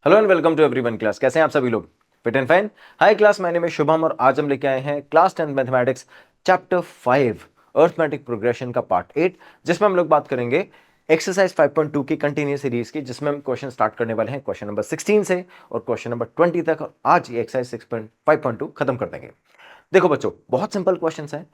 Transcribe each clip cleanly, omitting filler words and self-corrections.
Hello and welcome to everyone class. कैसे हैं आप सभी लोग? Fit and fine. Hi class, my name is Shubham और आज हम लेके आए हैं class 10 mathematics chapter 5 arithmetic progression का पार्ट 8, जिसमें हम लोग बात करेंगे एक्सरसाइज 5.2 की कंटिन्यूस सीरीज की, जिसमें हम क्वेश्चन स्टार्ट करने वाले हैं क्वेश्चन नंबर 16 से और क्वेश्चन नंबर 20 तक, और आज ये एक्सरसाइज 6.5.2 खत्म कर देंगे। देखो बच्चों, बहुत सिंपल क्वेश्चंस हैं।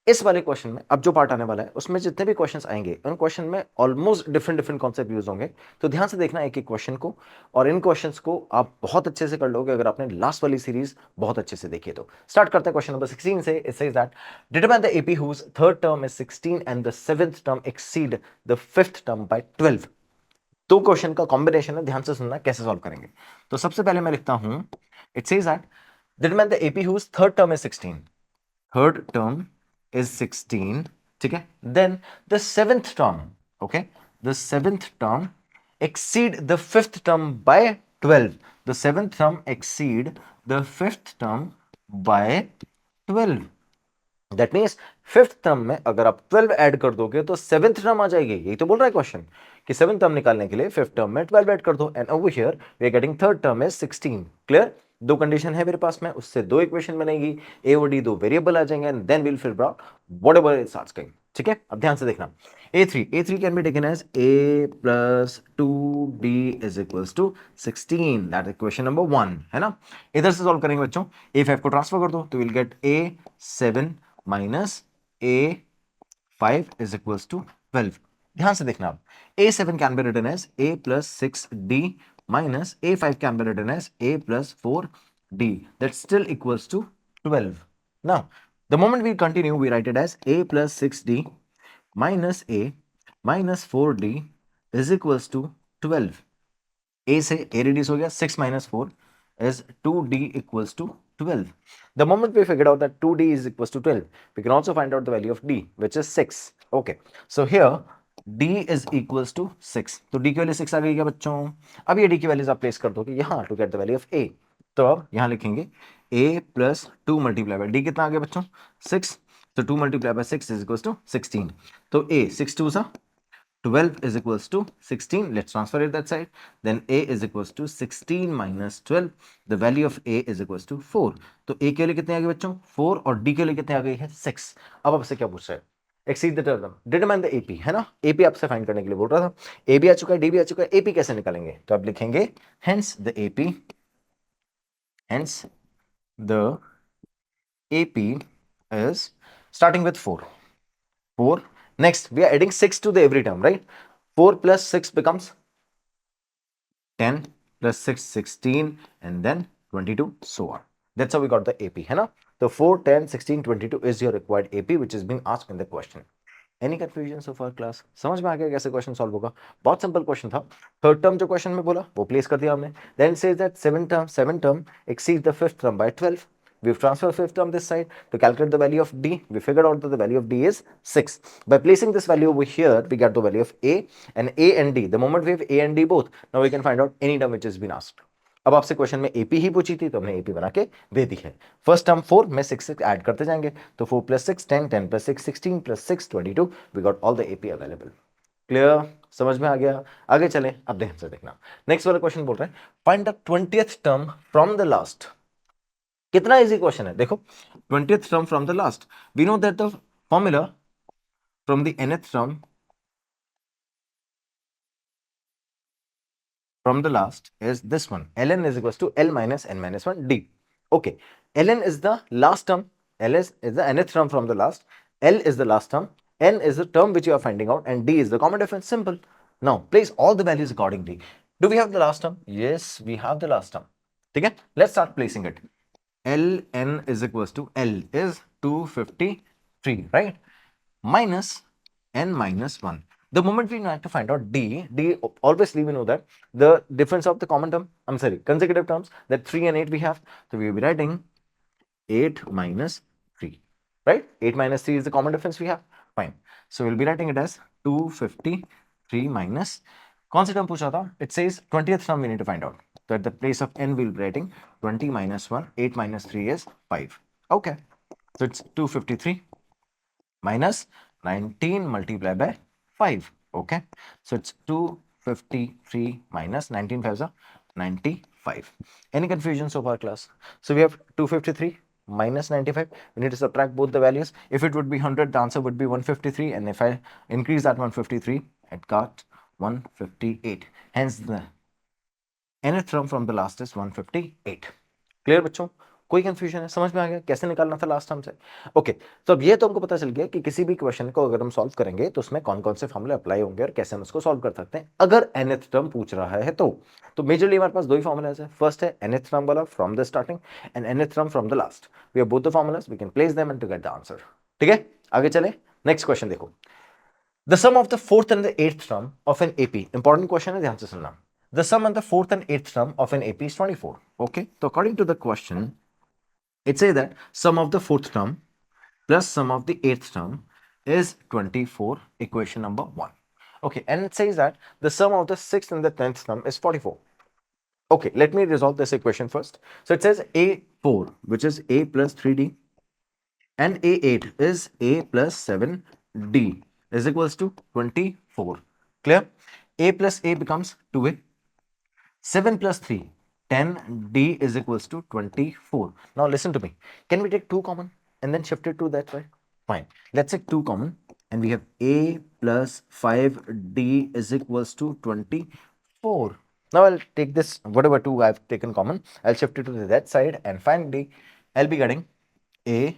इस वाले क्वेश्चन में अब जो पार्ट आने वाला है उसमें जितने भी क्वेश्चंस आएंगे उन क्वेश्चन में almost different different concept use होंगे। तो ध्यान से देखना एक एक क्वेश्चन को, और इन क्वेश्चंस को आप बहुत अच्छे से कर लोगे अगर आपने लास्ट वाली सीरीज बहुत अच्छे से देखी है। तो स्टार्ट करते हैं क्वेश्चन नंबर 16 से। It says that determine the AP whose third term is 16 and the seventh term exceed the fifth term by 12। दो क्वेश्चन का कॉम्बिनेशन है, ध्यान से सुनना कैसे सॉल्व करेंगे। तो सबसे पहले मैं लिखता हूं, it says that determine the AP whose third term is 16, third term is 16, ठीक है। then the seventh term, okay, the seventh term exceed the fifth term by 12, the seventh term exceed the fifth term by 12। That means fifth term में अगर आप 12 add कर दोगे तो seventh term आ जाएगी। यही तो बोल रहा है क्वेश्चन कि सेवेंथ टर्म निकालने के लिए फिफ्थ टर्म में 12 ऐड कर दो, and over here we are getting third term is 16। Clear? दो कंडीशन है मेरे पास में, उससे दो इक्वेशन बनेगी, ए और डी दो वेरिएबल आ जाएंगे, and then will figure out whatever it starts coming. ठीक है, अब ध्यान से देखना। a3 can be taken as a plus 2d is equals to 16। That is question number 1, है ना। इधर से सॉल्व करेंगे बच्चों, a5 को ट्रांसफर कर दो तो will get a7 minus a5 is equals to 12। ध्यान से देखना, आप a7 can be written as a plus 6d minus a5 can be written as a plus 4d, that still equals to 12। Now the moment we continue we write it as a plus 6d minus a minus 4d is equals to 12। a से a reduce हो गया, 6 minus 4 is 2d equals to 12। The moment we figured out that 2d is equals to 12, we can also find out the value of d, which is 6। Okay, so here d is equals to 6। तो d की value 6 आ गई क्या बच्चों? अब ये d की values आप place कर दोगे यहाँ to get the value of a। तो अब यहाँ लिखेंगे a plus 2 multiply by d, कितना आ गया बच्चों? 6। तो 2 multiply by 6 is equals to 16। तो a 6 2 सा 12 is equals to 16. Let's transfer it that side. Then a is equals to 16 minus 12. The value of a is equals to 4. तो a के लिए कितने आ गए बच्चों? 4, और d के लिए कितने आ गई है? 6। अब आपसे क्या पूछ रहा है? Exceed the term, determine the AP, है ना। एपी आपसे फाइंड करने के लिए बोल रहा था। ए भी आ चुका है, डी भी आ चुका है, एपी कैसे निकालेंगे? तो आप लिखेंगे hence the AP, hence the AP is starting with 4। 4. Next, we are adding 6 to the every term, right? 4 plus 6 becomes 10 plus 6 16, and then 22, so on। That's how we got the AP, है ना। तो 4 10 16 22 is your required AP which is being asked in the question। Any confusion so far class? समझ में आ गया कैसे question solve होगा? बहुत सिंपल क्वेश्चन था। थर्ड टर्म जो क्वेश्चन में बोला वो प्लेस कर दिया हमने। Then says that seven term exceed the fifth term by 12। We've transferred fifth term this side to calculate the value of d. We figured out that the value of d is 6. By placing this value over here, we get the value of a and d. The moment we have a and d both, now we can find out any term which has been asked। अब आपसे question में AP ही पूछी थी तो हमने AP बना के दे दी है। फर्स्ट टर्म 4 में 6 ऐड करते जाएंगे, तो 4 plus 6 10, 10 plus 6 16 plus 6 22। We got all the AP available. Clear? समझ में आ गया? आगे चलें, अब ध्यान से देखना। नेक्स्ट वाला क्वेश्चन बोल रहा है find the 20th term from the last. कितना इजी क्वेश्चन है, देखो। 20th term from the last, we know that the formula from the nth term from the last is this one, ln is equals to l minus n minus 1 d। Okay, ln is the last term, is the nth term from the last, l is the last term, n is the term which you are finding out, and d is the common difference। Simple। Now place all the values accordingly। Do we have the last term? Yes, we have the last term। ठीक है, let's start placing it। ln is equals to, l is 253, right, minus n minus 1। The moment we have to find out d, obviously we know that the difference of the common term, I'm sorry, consecutive terms, that 3 and 8 we have, so we will be writing 8 minus 3, right? 8 minus 3 is the common difference we have, fine। So we'll be writing it as 253 minus, कौन सी term पूछा था? It says 20th term we need to find out, so at the place of n we'll be writing 20 minus 1, 8 minus 3 is 5। Okay, so it's 253 minus 19 multiplied by 5। Okay, so it's 253 minus 19 5 is 95. Any confusion so far, class? So we have 253 minus 95. We need to subtract both the values. If it would be 100, the answer would be 153. And if I increase that 153, it got 158. Hence the nth term from the last is 158. Clear बच्चों? कोई confusion है? समझ में आ गया कैसे निकालना था लास्ट टर्म से? ओके, तो अब ये तो हमको पता चल गया कि किसी भी क्वेश्चन को अगर हम सॉल्व करेंगे तो उसमें कौन कौन से फॉर्मूले अप्लाई होंगे और कैसे हम उसको सॉल्व कर सकते हैं अगर nth टर्म पूछ रहा है तो मेजरली हमारे पास दो ही फॉर्मूलाज है. फर्स्ट है nth टर्म वाला from the starting and nth term from the last. We have both the formulas, we can place them and to get the answer. ठीक है, आगे चले. नेक्स्ट क्वेश्चन देखो. The sum of the fourth and the eighth term of an AP. Important question है, ध्यान से सुनना. The sum and the fourth and eighth term of an AP is 24. Okay, so according to the question, it says that sum of the fourth term plus sum of the eighth term is 24. Equation number 1. Okay, and it says that the sum of the sixth and the 10th term is 44. Okay, let me resolve this equation first. So it says A4, which is A plus 3D, and A8 is A plus 7D is equals to 24. Clear? A plus A becomes 2A. 7 plus 3, 10D is equals to 24. Now listen to me. Can we take 2 common and then shift it to that side? Fine. Let's take 2 common and we have A plus 5D is equals to 24. Now I'll take this, whatever 2 I've taken common, I'll shift it to that side and finally I'll be getting A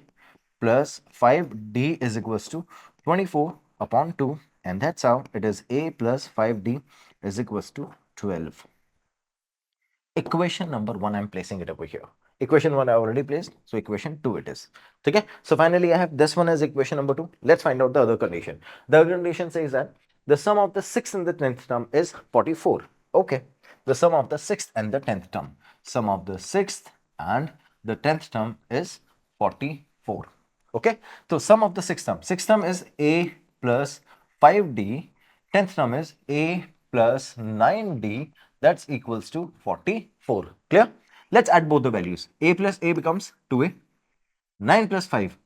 plus 5D is equals to 24 upon 2, and that's how it is A plus 5D is equals to 12. Equation number 1 I'm placing it over here. Equation 1 I already placed, so equation 2 it is. Okay, so finally I have this one as equation number 2. Let's find out the other condition. The other condition says that the sum of the 6th and the 10th term is 44. Okay, the sum of the 6th and the 10th term. Sum of the 6th and the 10th term is 44. Okay, so sum of the 6th term is A plus 5D, 10th term is A plus 9D, that's equals to 44. Clear? Let's add both the values. A plus A becomes 2A, 9 plus 5,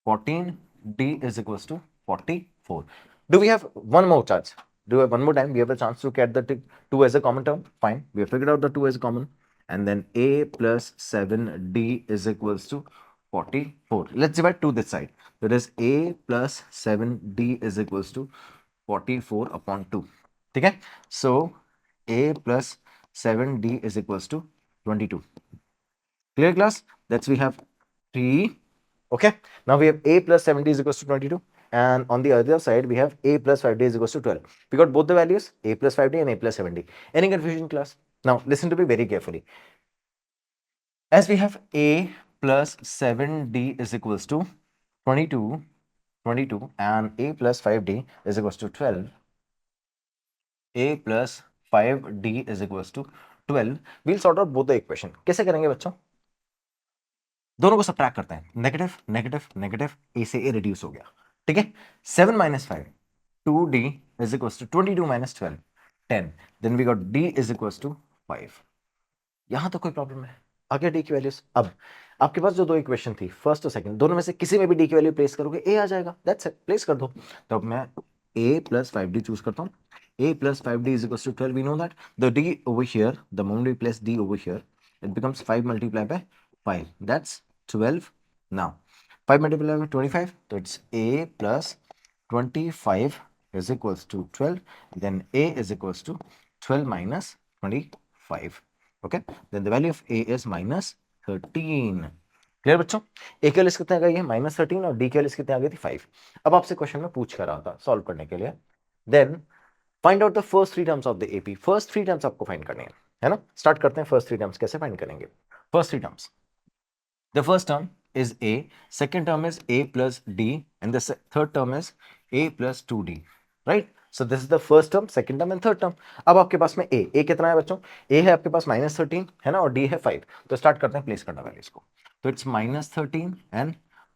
14D is equals to 44. Do we have one more chance? Do we have one more time? We have a chance to get the 2 as a common term. Fine, we have figured out the 2 as a common, and then A plus 7D is equals to 44. Let's divide 2 this side. That is A plus 7D is equals to 44 upon 2. Okay? So A plus 7D is equals to 22. Clear, class? That's we have 3. Okay? Now we have A plus 7D is equals to 22. And on the other side, we have A plus 5D is equals to 12. We got both the values, A plus 5D and A plus 7D. Any confusion, class? Now listen to me very carefully. As we have A plus 7D is equals to 22, and A plus 5D is equals to 12. A plus 5D is equals to 12. We'll sort out both the equation. कैसे करेंगे बच्चों? दोनों को subtract करते हैं. Negative negative negative, ए से ए reduce हो गया. ठीक है. 7 minus 5, 2D is equals to 22 minus 12, 10. Then we got D is equals to 5. यहां तो कोई प्रॉब्लम है. आगे डी की वैल्यूज. अब आपके पास जो दो इक्वेशन थी, फर्स्ट और सेकंड, दोनों में से किसी में भी डी की वैल्यू प्लेस करोगे ए आ जाएगा. दैट्स इट, प्लेस कर दो. तो अब मैं a plus 5d चूज करता हूं. a plus 5d is equals to 12. We know that the d over here, the moment we place d over here, it becomes 5 multiplied by 5. That's 12. Now 5 multiplied by 25, so it's a plus 25 is equals to 12. Then a is equals to 12 minus 25. Okay, then the value of a is minus 13. Clear बच्चों? ए की value कितने आ गई है? Minus 13, और D की value कितने आ गई थी? 5. अब आपसे क्वेश्चन में पूछ कर रहा था सॉल्व करने के लिए. Then find out the first 3 terms of the AP. First 3 terms आपको फाइंड करने हैं, है ना? स्टार्ट करते हैं. फर्स्ट 3 टर्म्स कैसे फाइंड करेंगे? First 3 terms, the first term is a, second term is a plus d, and the third term is a plus 2d, right? So this is the first term, second term and third term. अब आपके पास में a कितना है बच्चों? a है आपके पास minus 13, है ना, और d है 5. तो स्टार्ट करते हैं प्लेस करना वैल्यूज को. तो it's minus 13 and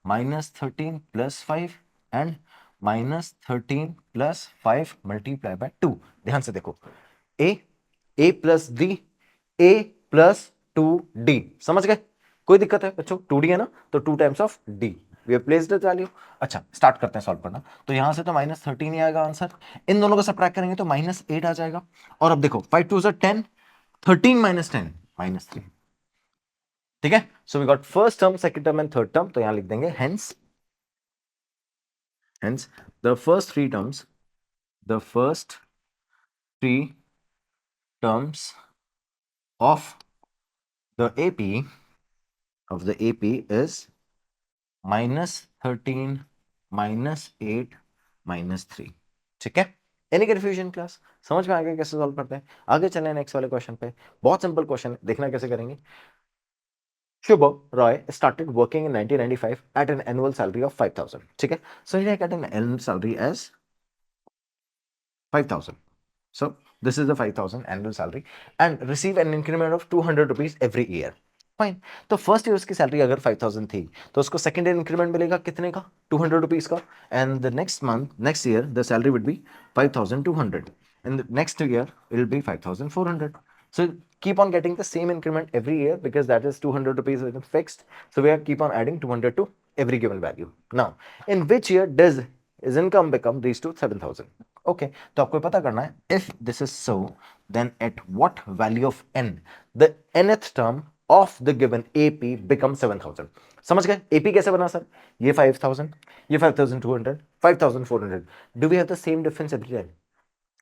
minus 13 plus 5 and minus 13 plus 5 multiply by 2. ध्यान से देखो, a plus d, a plus 2d. समझ गए? कोई दिक्कत है बच्चों? 2d है ना, तो 2 times of d. We have placed the value. अच्छा, स्टार्ट करते हैं सॉल्व करना. तो यहां से तो माइनस 13 ही आएगा आंसर. इन दोनों को सब्ट्रैक्ट करेंगे तो माइनस 8 आ जाएगा. और अब देखो 5 2 10, 13 माइनस 10 माइनस 3। ठीक है, so we got first term, second term and third term, तो यहां लिख देंगे hence the first three terms, the first three terms of the AP is -13 -8 -3। ठीक है, एनी कंफ्यूजन क्लास? समझ में आ गया कैसे सॉल्व करते हैं? आगे चलें नेक्स्ट वाले क्वेश्चन पे। बहुत सिंपल क्वेश्चन है, देखना कैसे करेंगे। Shubha Roy started working in 1995 at an annual salary of 5,000. ठीक है, so he got an annual salary as 5,000. So this is the 5,000 annual salary and receive an increment of 200 rupees every year. Fine, तो first year उसकी salary अगर 5,000 थी तो उसको second year increment मिलेगा कितने का? 200 रुपीज का। And the next month, next year the salary would be 5,200 and next year it will be 5,400। So keep on getting the same increment every year because that is 200 rupees fixed. So we have keep on adding 200 to every given value. Now, in which year does his income become reach to 7,000? Okay, तो आपको पता करना है, if this is so, then at what value of n the nth term of the given AP becomes 7,000? समझ गए? AP कैसे बना sir? ये 5,000, ये 5,200, 5,400. Do we have the same difference every time?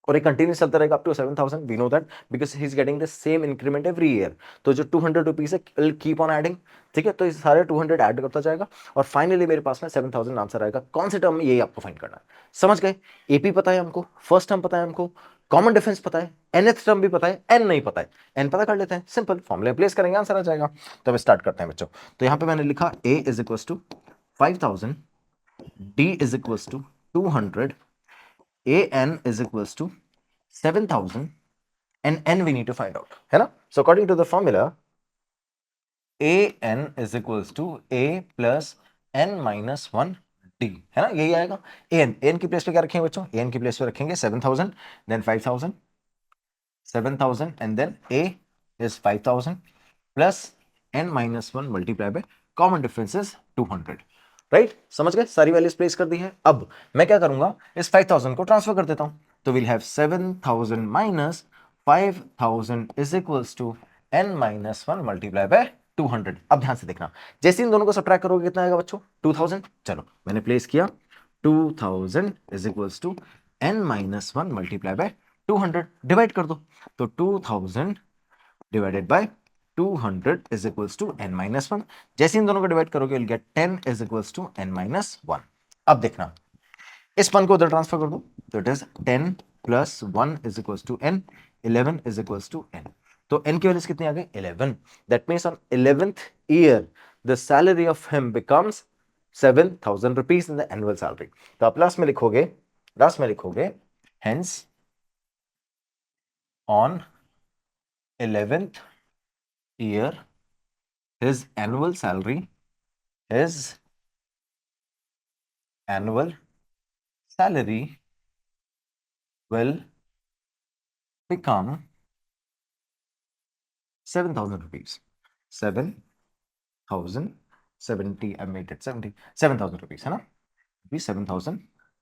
और एक कंटिन्यूस चलता रहेगा up to 7,000। We know that because he is getting the same increment every year. तो जो 200 रुपीज है कीप ऑन एडिंग। ठीक है, तो ये सारे 200 ऐड करता जाएगा और फाइनली मेरे पास में 7,000 आंसर आएगा। कौन से टर्म में, यही आपको फाइंड करना है। समझ गए? एपी पता है हमको, फर्स्ट टर्म पता है हमको, कॉमन डिफरेंस पता है, nth टर्म भी पता है, n नहीं पता है। n पता कर लेते हैं, सिंपल फॉर्मूला प्लेस करेंगे, आंसर आ जाएगा। तो अब स्टार्ट करते हैं बच्चों। तो यहां पे मैंने लिखा a is equal to 5,000, d is equal to 200, an is equal to 7,000 and n we need to find out, है ना? So according to the formula, an is equals to a plus n minus 1 d, है ना? यही आएगा। an की place पे क्या रखेंगे बच्चों? an की प्लेस पे रखेंगे 7,000, then 5,000, 7,000 and then a is 5,000 plus n minus 1 multiply by common difference is 200। Right, समझ गए? सारी वैल्यूज प्लेस कर दी है। अब मैं क्या करूंगा, इस 5,000 को ट्रांसफर कर देता हूं। तो will have 7,000 minus 5,000 is equals to n minus 1 multiply by 200। अब ध्यान से देखना, जैसे इन दोनों को सब्ट्रैक्ट करोगे कितना आएगा बच्चों? 2,000। चलो मैंने प्लेस किया 2,000 is equals to n minus 1 multiply by 200। Divide कर दो, तो 2,000 divided by 200 is equals to n minus 1। जैसे इन दोनों को डिवाइड करोगे you'll get 10 is equals to n minus 1। अब देखना, इस 1 को उधर ट्रांसफर कर दो, तो it is 10 plus 1 is equals to n, 11 is equals to n। तो n की वैल्यूज कितनी आ गई? 11। That means on 11th year the salary of him becomes 7,000 rupees in the annual salary. तो आप लास्ट में लिखोगे hence on 11th year his annual salary will become 7,000 rupees। 7,070, I made it 70, 7,000 rupees, है ना? 7,000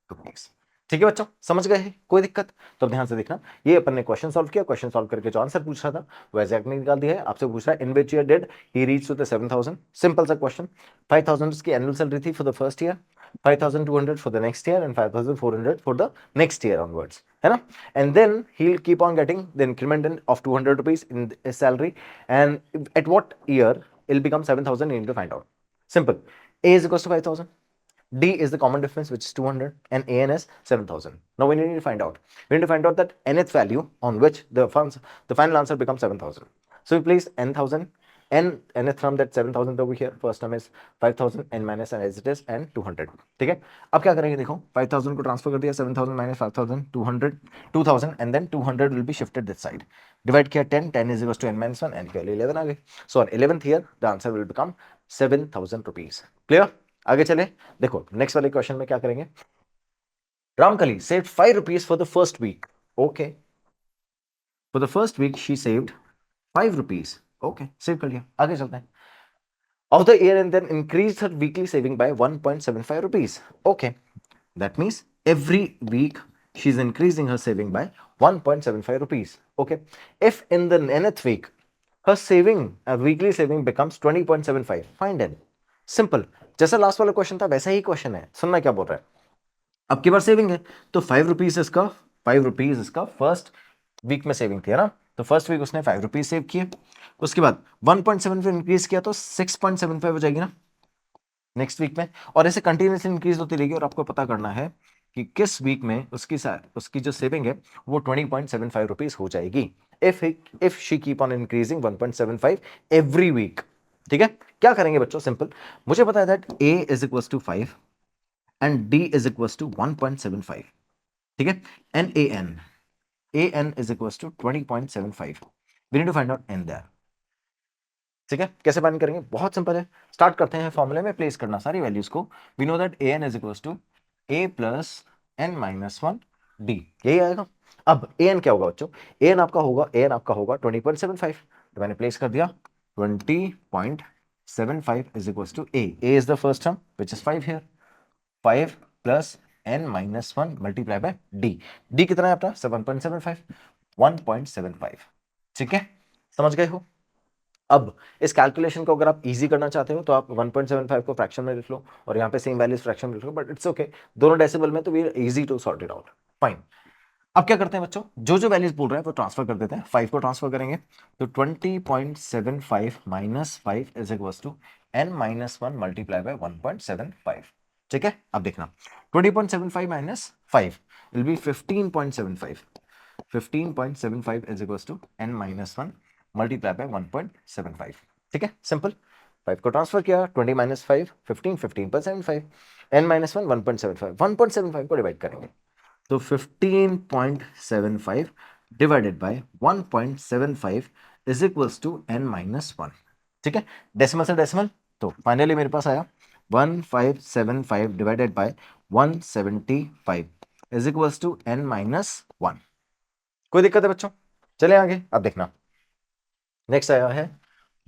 rupees। ठीक है बच्चों, समझ गए हैं? कोई दिक्कत? तो ध्यान से देखना, ये अपन ने क्वेश्चन सॉल्व किया, क्वेश्चन सॉल्व करके जो आंसर पूछ रहा था वो एग्जैक्ट निकाल दिया है। आपसे पूछ रहा है in which year did he reach to the 7,000। Simple सा क्वेश्चन। 5,000 उसकी एनुअल सैलरी थी for the first year, 5,200 for the next year and 5,400 for the next year onwards, है ना? And then he will keep on getting the increment of 200 rupees in salary and at what year it will become 7,000, you need to find out. Simple. A is equals to 5,000. D is the common difference, which is 200, and AN is 7,000. Now we need to find out. We need to find out that nth value on which the final answer becomes 7,000. So we place n,000, nth term that 7,000 over here. First term is 5,000, n minus n as it is, and 200. ठीक है? अब क्या करेंगे देखो, 5,000 को transfer कर दिया, 7,000 minus 5,000, 200, 2,000, and then 200 will be shifted this side. Divide किया 10, 10 is equals to n minus 1, n की value 11 आ गई. So on 11th year, the answer will become 7,000 rupees. Clear? आगे चले, देखो नेक्स्ट वाले क्वेश्चन में क्या करेंगे। Ramkali saved 5 rupees for the first week. Okay. For the first week she saved 5 rupees. Okay, save कर लिया। आगे चलते हैं। Of the year and then increased her weekly saving by 1.75 rupees. Okay, that means every week she is increasing her saving by 1.75 rupees. Okay, if in the nth week her saving, weekly saving becomes 20.75, find n. Simple, जैसा last वाला question था वैसा ही question है। सुनना क्या बोल रहा है, अब की बार सेविंग है तो 5 रुपीज इसका, 5 रुपीज इसका फर्स्ट वीक में सेविंग थी, है ना, तो फर्स्ट वीक उसने 5 रुपीज सेव किए, उसके बाद 1.75 इंक्रीज किया तो 6.75 हो जाएगी ना नेक्स्ट वीक में, और ऐसे कंटिन्यूसली इंक्रीज होती रहेगी। और आपको पता करना है कि किस वीक में उसकी जो सेविंग है वो 20.75 रुपीज हो जाएगी, if she keep on increasing 1.75 every week. ठीक है, क्या करेंगे बच्चों, सिंपल, मुझे पता है that a is equal to 5 and d is equal to 1.75, ठीक है, and an is equal to 20.75, we need to find out n there. ठीक है, कैसे फाइंड करेंगे, बहुत सिंपल है, स्टार्ट करते हैं फॉर्मूले में प्लेस करना सारी वैल्यूज को। We know that an is equal to a plus n minus 1 d, यही आएगा। अब an क्या होगा बच्चों, an आपका होगा 20.75, तो मैंने प्लेस कर दिया 20.75 is equals to a is the first term which is 5 here, 5 plus n minus 1 multiply by d कितना है अपना 7.75, 1.75। ठीक है, समझ गए हो। अब इस कैलकुलेशन को अगर आप इजी करना चाहते हो तो आप 1.75 को फ्रैक्शन में लिख लो और यहाँ पे सेम वैल्यूज फ्रैक्शन में लिख लो, बट इट्स ओके, दोनों डेसिमल में, तो we are easy to sort it out, fine. अब क्या करते हैं बच्चों, जो जो वैल्यूज बोल रहा है वो ट्रांसफर कर देते हैं, 5 को ट्रांसफर करेंगे तो 20.75 minus 5 is equal to n minus 1 multiply by 1.75। ठीक है, अब देखना 20.75 minus 5 will be 15.75, 15.75 is equal to n minus 1 multiply by 1.75। ठीक है, सिंपल, 5 को ट्रांसफर किया, 20 माइनस 5 15, 15.75, n माइनस 1 1.75, 1.75 को डिवाइड करेंगे तो 15.75 divided by 1.75 is equals to n minus 1। ठीक है, डेसिमल से डेसिमल, तो फाइनली मेरे पास आया 1575 divided by 175 is equals to n minus 1। कोई दिक्कत है बच्चों, चले आगे। अब देखना नेक्स्ट आया है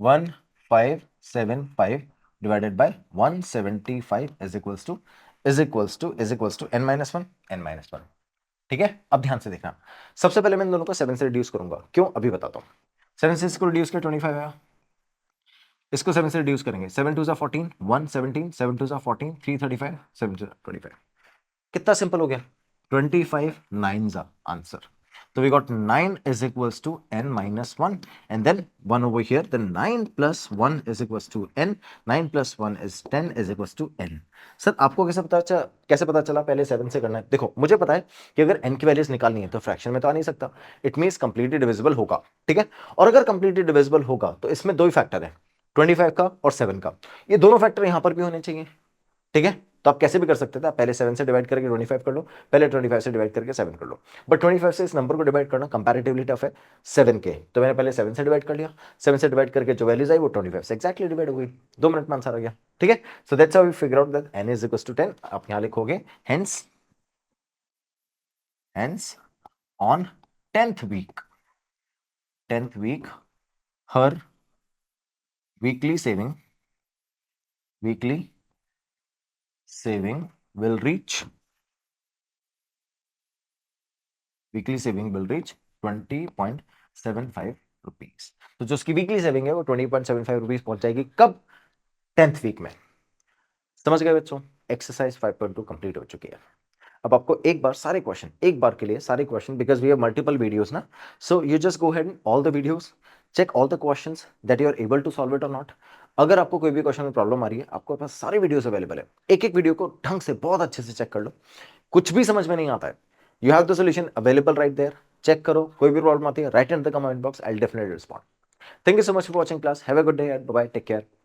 1575 divided by 175 is equals to n minus 1, n minus 1। ठीक है, अब ध्यान से देखना, सबसे पहले मैं इन दोनों को 7 से रिड्यूस करूंगा, क्यों अभी बताता हूं। 7 से इसको रिड्यूस किया 25 आया, इसको 7 से रिड्यूस करेंगे, 7 2 14, 117, 7 2 14, 335, 7 2 25, कितना सिंपल हो गया, 25 9 answer. So we got 9 is equals to n minus 1 and then 1 over here, then 9 plus 1 is equals to n, 9 plus 1 is 10 is equals to n। Sir आपको कैसे पता चला पहले 7 से करना है, देखो मुझे पता है कि अगर n की वैल्यूज निकालनी है तो फ्रैक्शन में तो आ नहीं सकता, इट मींस कंप्लीटली डिविजिबल होगा। ठीक है, और अगर कंप्लीटली डिविजिबल होगा तो इसमें दो ही फैक्टर है, 25 का और 7 का, ये दोनों फैक्टर यहां पर भी होने चाहिए। ठीक है, तो आप कैसे भी कर सकते थे, आप पहले 7 से डिवाइड करके 25 कर लो, पहले 25 से डिवाइड करके 7 कर लो, बट 25 से इस नंबर को डिवाइड करना कंपैरेटिवली टफ है 7 के, तो मैंने पहले 7 से डिवाइड कर लिया, 7 से डिवाइड करके जो वैल्यूज आई वो 25 से एक्जैक्टली डिवाइड हो गई, 2 मिनट में आंसर आ गया। ठीक है, so that's how we figure out that n is equals to 10। आप यहां लिखोगे hence on 10th week her weekly saving will reach 20.75 rupees. तो जो उसकी वीकली सेविंग है वो 20.75 रुपीज पहुंच जाएगी, कब, 10th वीक में। समझ गए बच्चों, एक्सरसाइज 5.2 कंप्लीट हो चुकी है। अब आपको एक बार के लिए सारे question, because we have multiple videos ना, so you just go ahead all the videos, check all the questions that you are able to solve it और नॉट। अगर आपको कोई भी क्वेश्चन में प्रॉब्लम आ रही है, आपके पास सारे वीडियोस अवेलेबल है, एक एक वीडियो को ढंग से बहुत अच्छे से चेक कर लो। कुछ भी समझ में नहीं आता है, you have the solution available right there, check करो, कोई भी प्रॉब्लम आती है right in the comment box, I will definitely respond. Thank you so much for watching class, have a good day, bye bye, take care.